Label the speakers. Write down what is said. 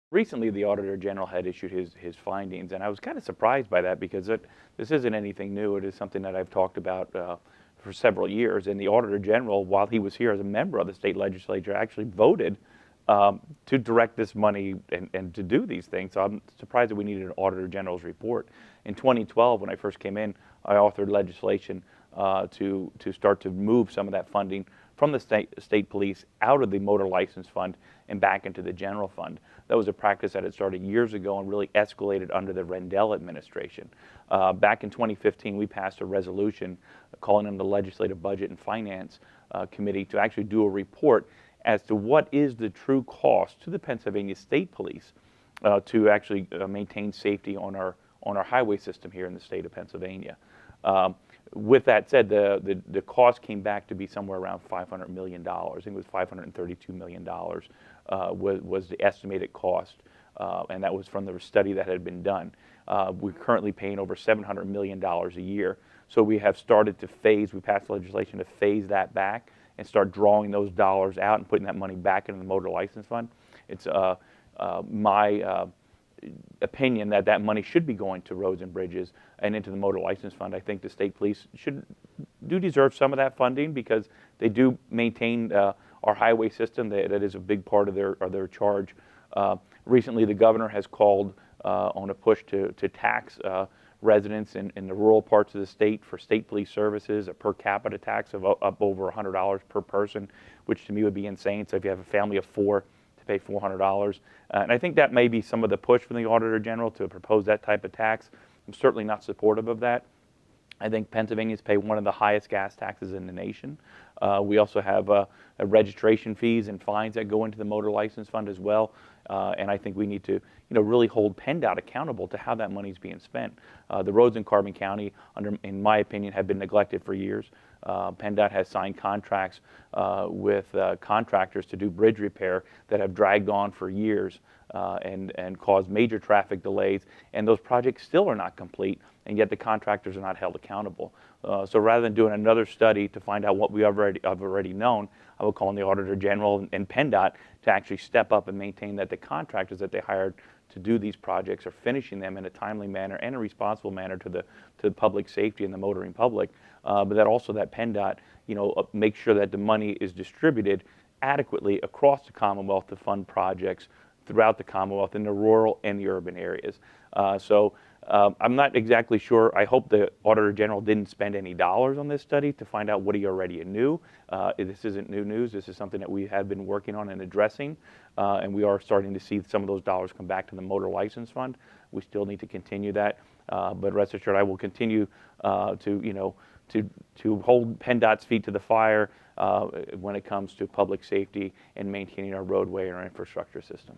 Speaker 1: Recently, the Auditor General had issued his findings, and I was kind of surprised by that because this isn't anything new. It is something that I've talked about for several years. And the Auditor General, while he was here as a member of the state legislature, actually voted to direct this money and to do these things. So I'm surprised that we needed an Auditor General's report. In 2012, when I first came in, I authored legislation to start to move some of that funding from the state police out of the motor license fund and back into the general fund. That was a practice that had started years ago and really escalated under the Rendell administration. Back in 2015, we passed a resolution calling on the Legislative Budget and Finance Committee to actually do a report as to what is the true cost to the Pennsylvania State Police to actually maintain safety on our highway system here in the state of Pennsylvania. With that said, the cost came back to be somewhere around $500 million. I think it was $532 million was the estimated cost, and that was from the study that had been done. We're currently paying over $700 million a year. So we have started to phase, we passed legislation to phase that back and start drawing those dollars out and putting that money back into the motor license fund. It's my opinion that that money should be going to roads and bridges and into the motor license fund. I think the state police do deserve some of that funding because they do maintain our highway system. That is a big part of their charge. Recently, the governor has called on a push to tax residents in the rural parts of the state for state police services, a per capita tax of up over $100 per person, which to me would be insane. So if you have a family of 4, pay $400. And I think that may be some of the push from the Auditor General to propose that type of tax. I'm certainly not supportive of that. I think Pennsylvanians pay one of the highest gas taxes in the nation. We also have registration fees and fines that go into the motor license fund as well. And I think we need to really hold PennDOT accountable to how that money is being spent. The roads in Carbon County, in my opinion, have been neglected for years. PennDOT has signed contracts with contractors to do bridge repair that have dragged on for years and caused major traffic delays, and those projects still are not complete, and yet the contractors are not held accountable. So rather than doing another study to find out what we have already known, I will call on the Auditor General and PennDOT to actually step up and maintain that the contractors that they hired to do these projects are finishing them in a timely manner and a responsible manner to the public safety and the motoring public, but that also that PennDOT make sure that the money is distributed adequately across the Commonwealth to fund projects throughout the Commonwealth in the rural and the urban areas. I'm not exactly sure. I hope the Auditor General didn't spend any dollars on this study to find out what he already knew. This isn't new news. This is something that we have been working on and addressing, and we are starting to see some of those dollars come back to the motor license fund. We still need to continue that, but rest assured I will continue to hold PennDOT's feet to the fire when it comes to public safety and maintaining our roadway and our infrastructure system.